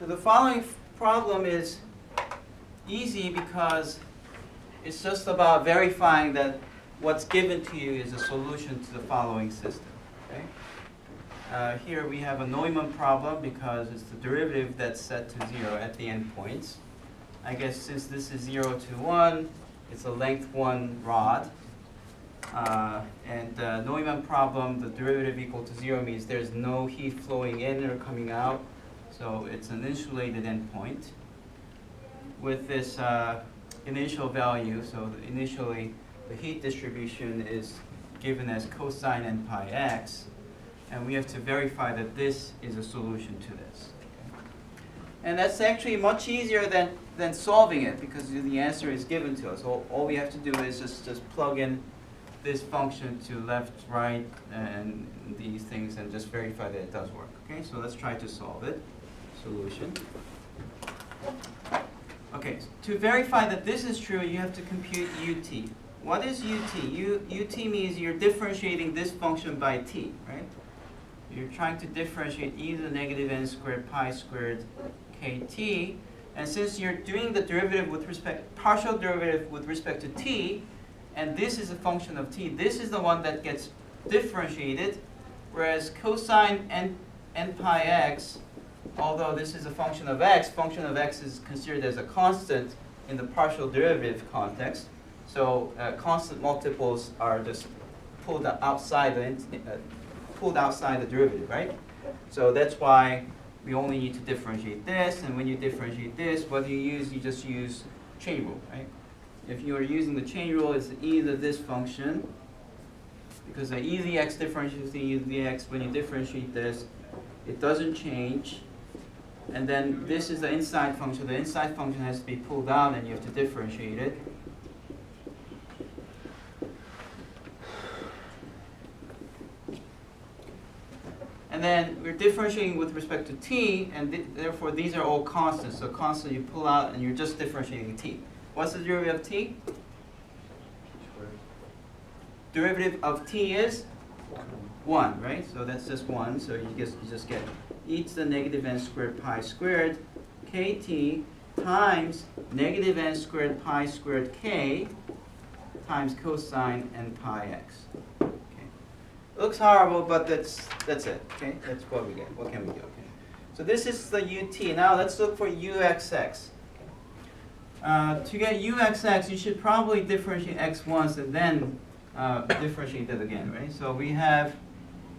So the following problem is easy because it's just about verifying that what's given to you is a solution to the following system. Okay? Here we have a Neumann problem because it's the derivative that's set to 0 at the endpoints. I guess since this is 0 to 1, it's a length 1 rod. And Neumann problem, the derivative equal to 0 means there's no heat flowing in or coming out. So it's an insulated endpoint with this initial value. So initially, the heat distribution is given as cosine n pi x. And we have to verify that this is a solution to this. And that's actually much easier than solving it because the answer is given to us. All we have to do is just plug in this function to left, right, and these things and just verify that it does work. Okay, so let's try to solve it. Solution. Okay, so to verify that this is true, you have to compute ut. What is ut? Ut means you're differentiating this function by t, right? You're trying to differentiate e to the negative n squared pi squared kt. And since you're doing the derivative with respect, partial derivative with respect to t, and this is a function of t, this is the one that gets differentiated, whereas cosine n pi x, although this is a function of x is considered as a constant in the partial derivative context. So constant multiples are just pulled outside the derivative, right? So that's why we only need to differentiate this, and when you differentiate this, what do you use? You just use chain rule, right? If you are using the chain rule, it's either this function, because the e to the x differentiates the e to the x. When you differentiate this, it doesn't change. And then this is the inside function. The inside function has to be pulled out, and you have to differentiate it. And then we're differentiating with respect to t, and therefore these are all constants. So constant you pull out, and you're just differentiating t. What's the derivative of t? Derivative of t is 1, right? So that's just 1. So you just get e to the negative n squared pi squared kt times negative n squared pi squared k times cosine n pi x. Okay. It looks horrible, but that's it. Okay, that's what we get. What can we do? Okay. So this is the ut. Now let's look for uxx. To get uxx, you should probably differentiate x once and then differentiate it again, right? So we have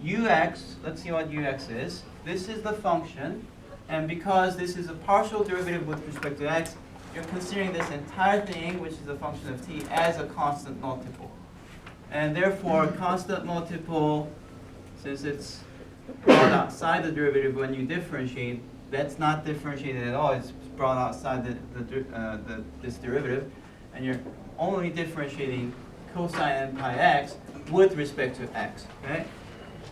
ux. Let's see what ux is. This is the function, and because this is a partial derivative with respect to x, you're considering this entire thing, which is a function of t, as a constant multiple. And therefore, constant multiple, since it's brought outside the derivative when you differentiate, that's not differentiated at all. It's brought outside this derivative, and you're only differentiating cosine n pi x with respect to x. Okay,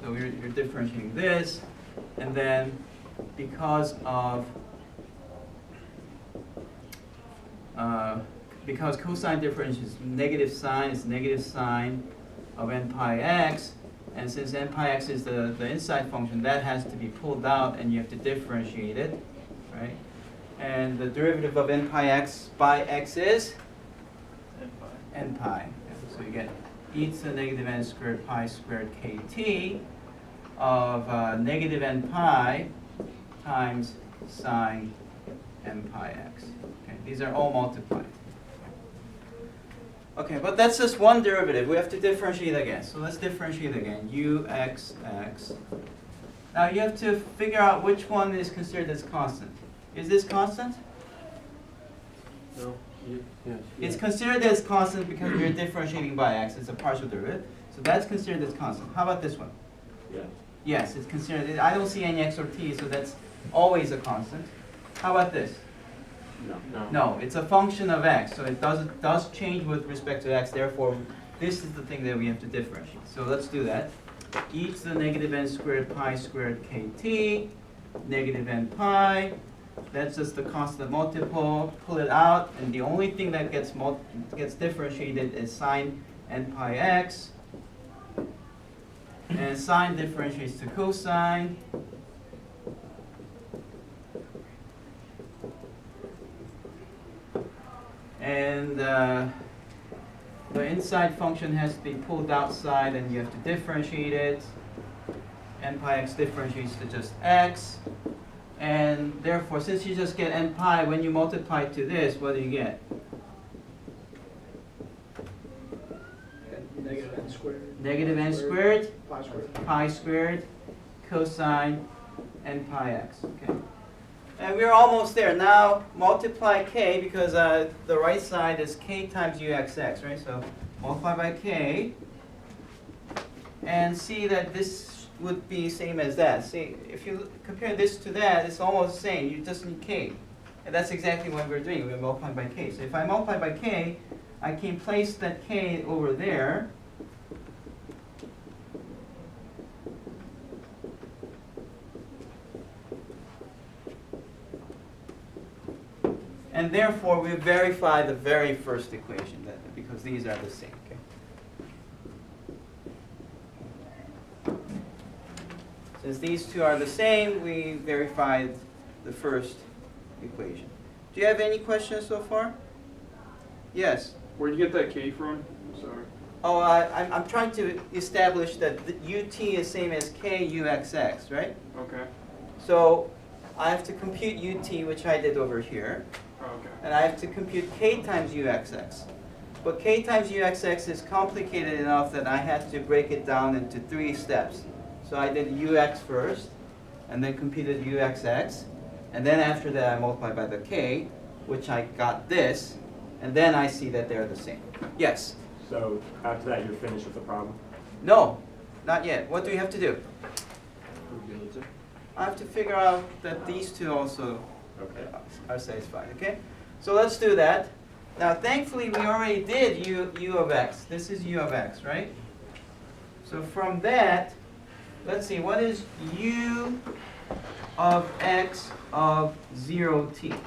so you're differentiating this, and then because cosine difference is negative sine, it's negative sine of n pi x, and since n pi x is the inside function, that has to be pulled out, and you have to differentiate it, right? And the derivative of n pi x by x is n pi. So you get e to the negative n squared pi squared kt of negative n pi times sine n pi x. Okay, these are all multiplied. Okay, but that's just one derivative. We have to differentiate again. So let's differentiate again. uxx. Now you have to figure out which one is considered as constant. Is this constant? No. Yes. It's considered as constant because we're differentiating by x. It's a partial derivative. So that's considered as constant. How about this one? Yes. Yes, it's considered. I don't see any x or t, so that's always a constant. How about this? No. No, it's a function of x, so it does change with respect to x. Therefore, this is the thing that we have to differentiate. So let's do that. E to the negative n squared pi squared kt, negative n pi. That's just the constant multiple. Pull it out, and the only thing that gets differentiated is sine n pi x. And sine differentiates to cosine. and the inside function has to be pulled outside, and you have to differentiate it. N pi x differentiates to just x, and therefore, since you just get n pi, when you multiply to this, what do you get? Negative n squared. Negative n squared, Pi squared. pi squared, cosine n pi x. Okay. And we're almost there. Now multiply k, because the right side is k times uxx, right? So multiply by k, and see that this would be same as that. See, if you compare this to that, it's almost the same. You just need k. And that's exactly what we're doing. We're multiplying by k. So if I multiply by k, I can place that k over there. And therefore, we verify the very first equation, because these are the same. Okay? Since these two are the same, we verified the first equation. Do you have any questions so far? Yes. Where'd you get that K from? I'm sorry. Oh, I'm trying to establish that the ut is same as k uxx, right? Okay. So I have to compute ut, which I did over here. Okay. And I have to compute k times uxx. But k times uxx is complicated enough that I had to break it down into 3 steps. So I did ux first, and then computed uxx, and then after that I multiplied by the k, which I got this, and then I see that they're the same. Yes? So after that, you're finished with the problem? No, not yet. What do we have to do? Prove the other two. I have to figure out that these two also Okay. are satisfied, okay? So let's do that. Now, thankfully, we already did u of x. This is u of x, right? So from that, let's see, what is u of x of 0t?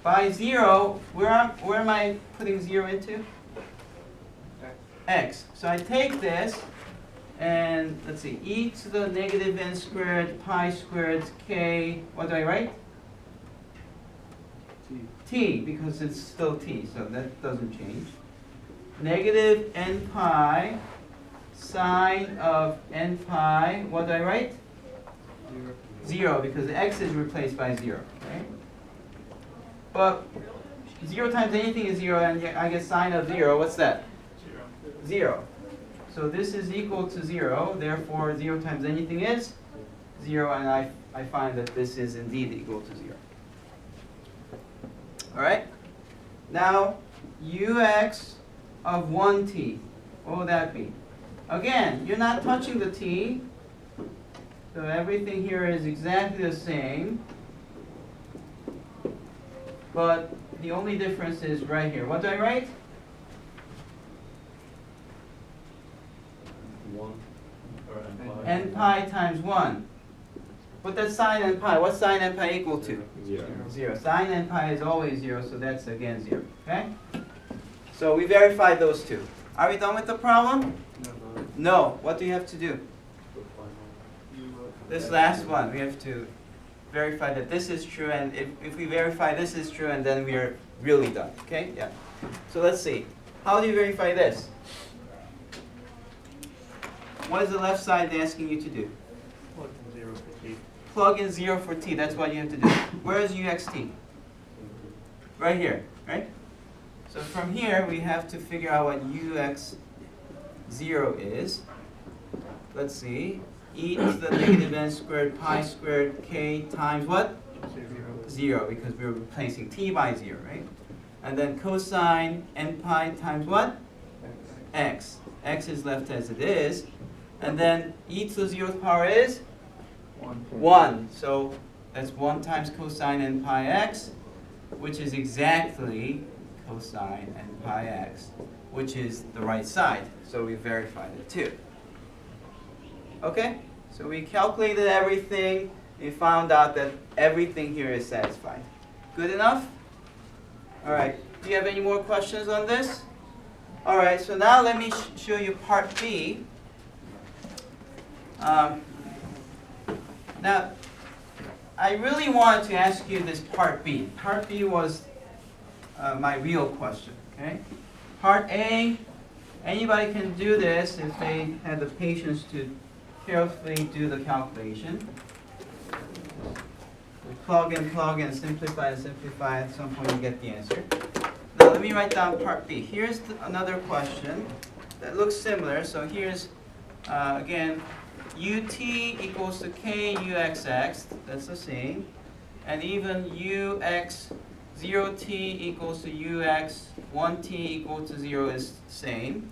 By 0, where am I putting 0 into? X. So I take this, and let's see, e to the negative n squared pi squared k, what do I write? T. T, because it's still t, so that doesn't change. Negative n pi sine of n pi, what do I write? 0, because x is replaced by 0, right? But 0 times anything is 0, and I get sine of 0, what's that? 0. So this is equal to 0, therefore 0 times anything is 0, and I find that this is indeed equal to 0. Alright? Now, ux of 1t, what would that be? Again, you're not touching the t, so everything here is exactly the same, but the only difference is right here. What do I write? 1 or N pi times 1. But that's sine n pi. What's sine n pi equal to? 0. 0. Sine n pi is always 0, so that's again 0. Okay? So we verified those two. Are we done with the problem? No. What do you have to do? This last one, we have to verify that this is true, and if we verify this is true, and then we are really done. Okay? Yeah. So let's see. How do you verify this? What is the left side asking you to do? Plug in 0 for T. Plug in 0 for t. That's what you have to do. Where is uxt? Right here, right? So from here, we have to figure out what ux0 is. Let's see. E to the negative n squared pi squared k times what? 0, because we're replacing t by 0, right? And then cosine n pi times what? X. X is left as it is. And then e to the 0th power is? 1. So that's 1 times cosine n pi x, which is exactly cosine n pi x, which is the right side. So we verified it too. Okay? So we calculated everything. We found out that everything here is satisfied. Good enough? All right. Do you have any more questions on this? All right. So now let me show you part B. Now, I really wanted to ask you this part B. Part B was my real question, okay? Part A, anybody can do this if they have the patience to carefully do the calculation. We plug in, simplify, at some point you get the answer. Now let me write down part B. Here's another question that looks similar. So here's, again, ut equals to k uxx, that's the same. And even ux 0t equals to ux 1t equal to 0 is the same.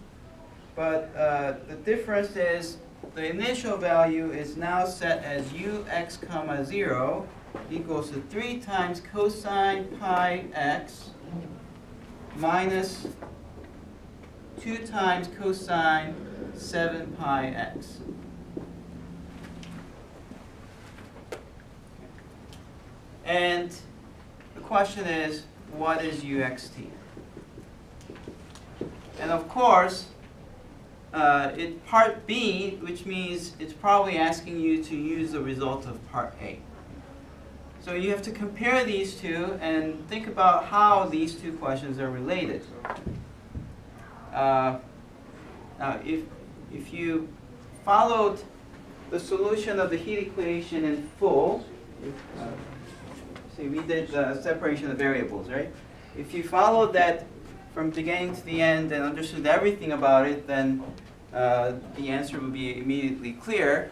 But the difference is the initial value is now set as ux comma 0 equals to 3 times cosine pi x minus 2 times cosine 7 pi x. And the question is, what is uxt? And of course, in part B, which means it's probably asking you to use the result of part A. So you have to compare these two and think about how these two questions are related. Now, if you followed the solution of the heat equation in full, see, we did separation of variables, right? If you followed that from beginning to the end and understood everything about it, then the answer would be immediately clear.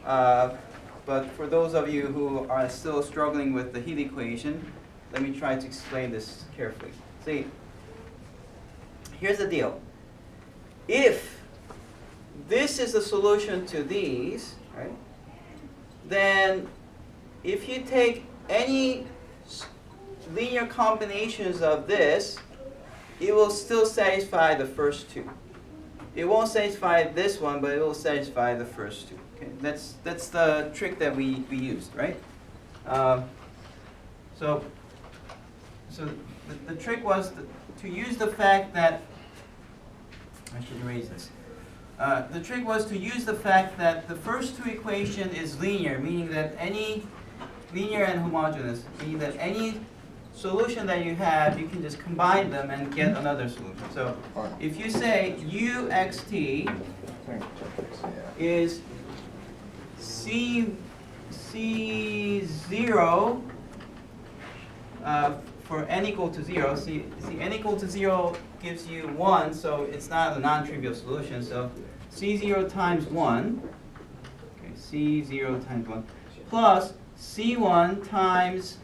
But for those of you who are still struggling with the heat equation, let me try to explain this carefully. See, here's the deal. If this is the solution to these, right, then if you take any linear combinations of this, it will still satisfy the first two. It won't satisfy this one, but it will satisfy the first two. Okay, that's the trick that we used, right? So the trick was to use the fact that, I should erase this. The trick was to use the fact that the first two equation is linear, meaning that any linear and homogeneous, meaning that any solution that you have, you can just combine them and get another solution. So if you say uxt is C0 for n equal to 0, see n equal to 0 gives you 1, so it's not a non-trivial solution. So C0 times 1, okay, C0 times 1, plus C1 times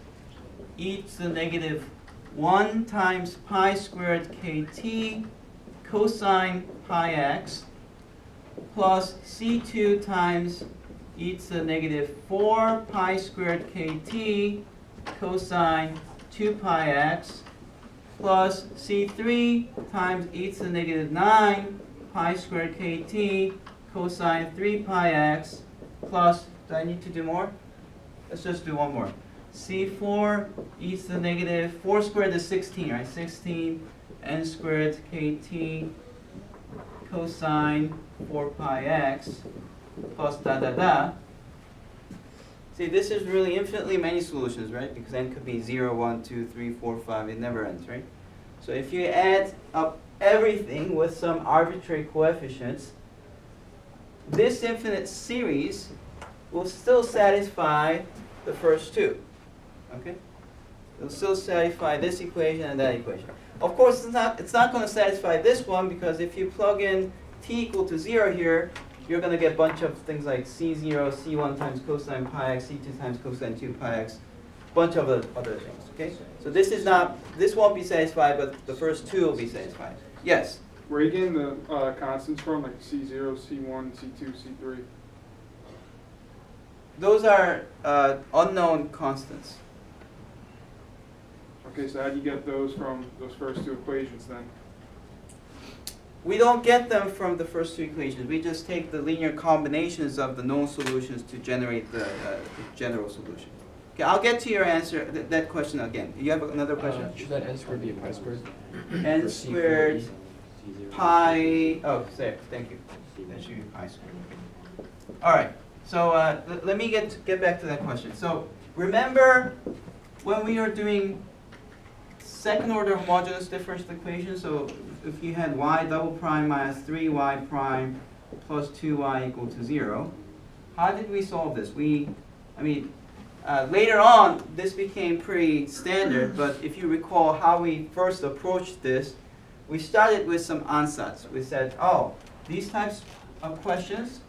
e to the negative 1 times pi squared kt cosine pi x plus C2 times e to the negative 4 pi squared kt cosine 2 pi x plus C3 times e to the negative 9 pi squared kt cosine 3 pi x plus, do I need to do more? Let's just do one more. C4 e to the negative 4 squared is 16, right? 16 n squared kt cosine 4 pi x plus da da da. See, this is really infinitely many solutions, right? Because n could be 0, 1, 2, 3, 4, 5. It never ends, right? So if you add up everything with some arbitrary coefficients, this infinite series will still satisfy the first two. Okay? It'll still satisfy this equation and that equation. Of course, it's not going to satisfy this one, because if you plug in t equal to 0 here, you're going to get a bunch of things like C0, C1 times cosine pi x, C2 times cosine 2 pi x, bunch of other things. Okay? So this won't be satisfied, but the first two will be satisfied. Yes? Where are you getting the constants from, like C0, C1, C2, C3? Those are unknown constants. Okay, so how do you get those from those first two equations then? We don't get them from the first two equations. We just take the linear combinations of the known solutions to generate the general solution. Okay, I'll get to your answer, that question again. You have another question? Should that n squared be a pi squared? N squared pi, oh, thank you. That should be pi squared. All right, so let me get back to that question. So remember when we were doing second order homogeneous differential equation. So if you had y double prime minus 3y prime plus 2y equal to 0, how did we solve this? Later on, this became pretty standard, but if you recall how we first approached this, we started with some ansatz. We said, oh, these types of questions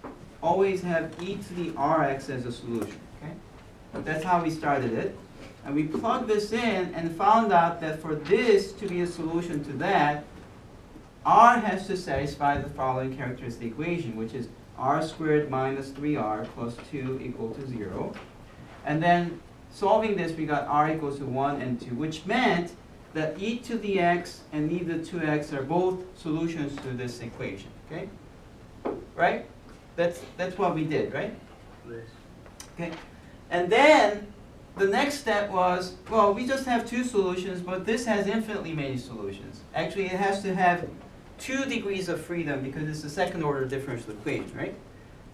always have e to the rx as a solution. Okay? That's how we started it. And we plugged this in and found out that for this to be a solution to that, r has to satisfy the following characteristic equation, which is r squared minus 3r plus 2 equal to 0. And then solving this, we got r equals to 1 and 2, which meant that e to the x and e to the 2x are both solutions to this equation. Okay? Right? That's what we did, right? Yes. Okay. And then the next step was, well, we just have two solutions, but this has infinitely many solutions. Actually, it has to have 2 degrees of freedom because it's a second order differential equation, right?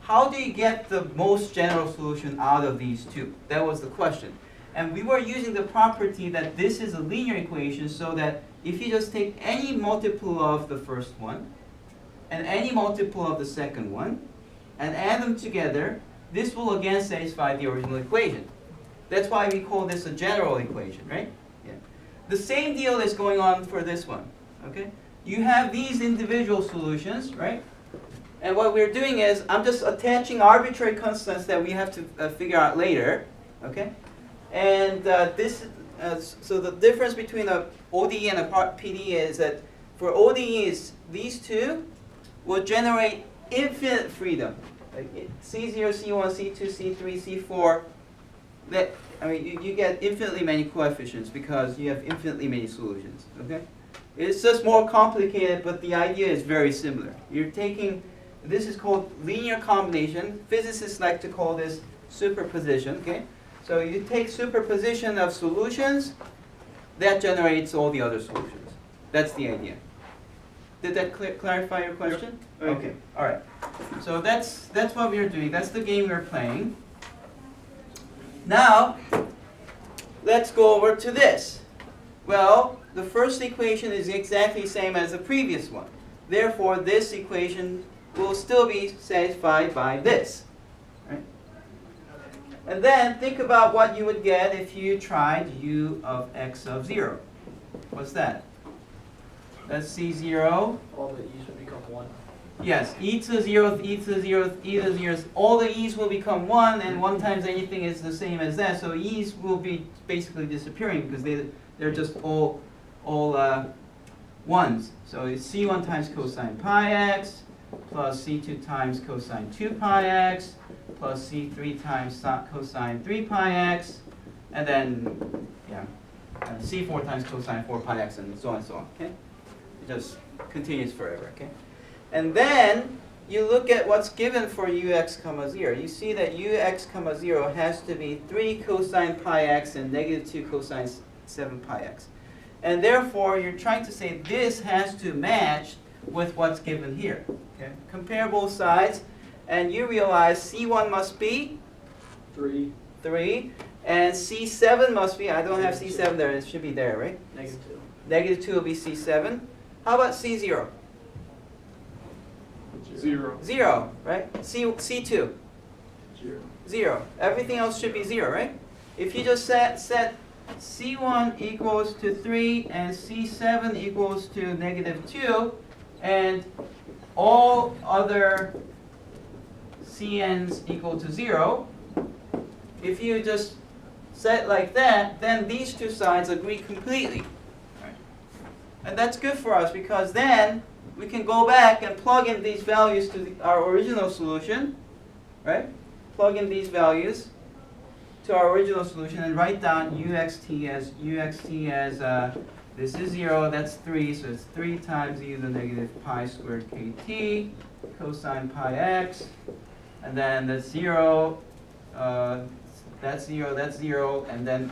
How do you get the most general solution out of these two? That was the question. And we were using the property that this is a linear equation, so that if you just take any multiple of the first one and any multiple of the second one and add them together, this will again satisfy the original equation. That's why we call this a general equation, right? Yeah. The same deal is going on for this one. Okay? You have these individual solutions, right? And what we're doing is, I'm just attaching arbitrary constants that we have to figure out later, okay? And so the difference between a ODE and a PDE is that for ODEs, these two will generate infinite freedom. Like C0, C1, C2, C3, C4. You get infinitely many coefficients because you have infinitely many solutions, okay? It's just more complicated, but the idea is very similar. You're taking, this is called linear combination. Physicists like to call this superposition, okay? So you take superposition of solutions, that generates all the other solutions. That's the idea. Did that clarify your question? Yep. Okay, all right. So that's what we're doing. That's the game we're playing. Now, let's go over to this. Well, the first equation is exactly the same as the previous one. Therefore, this equation will still be satisfied by this. Right? And then think about what you would get if you tried u of x of 0. What's that? That's C0. All the e's will become 1. Yes, e to the 0th, e to the 0th, e to the 0th. All the e's will become 1, and 1 times anything is the same as that. So e's will be basically disappearing because they're just all ones. So it's c1 times cosine pi x plus c2 times cosine 2 pi x plus c3 times cosine 3 pi x, and then c4 times cosine 4 pi x, and so on and so on. Okay, it just continues forever. Okay, and then you look at what's given for ux comma 0. You see that ux comma 0 has to be 3 cosine pi x and negative 2 cosine 7 pi x. And therefore, you're trying to say this has to match with what's given here. Okay? Compare both sides, and you realize C1 must be 3, 3, and C7 must be, I don't have C7 there, it should be there, right? negative 2. Negative 2 will be C7. How about C0? 0. 0, right? C2? 0. 0. Everything else should be 0, right? If you just set C1 equals to 3 and C7 equals to negative 2, and all other CNs equal to 0, if you just set like that, then these two sides agree completely. Right? And that's good for us because then we can go back and plug in these values to our original solution, right? Plug in these values to our original solution and write down uxt as this is 0, that's 3, so it's 3 times e to the negative pi squared kt cosine pi x, and then that's 0, that's 0, that's 0, and then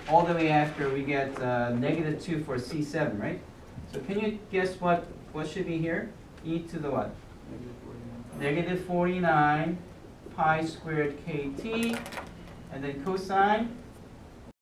all the way after we get negative 2 for C7, right? So can you guess what should be here? E to the what? Negative 49. Negative 49 pi squared kt, and then cosine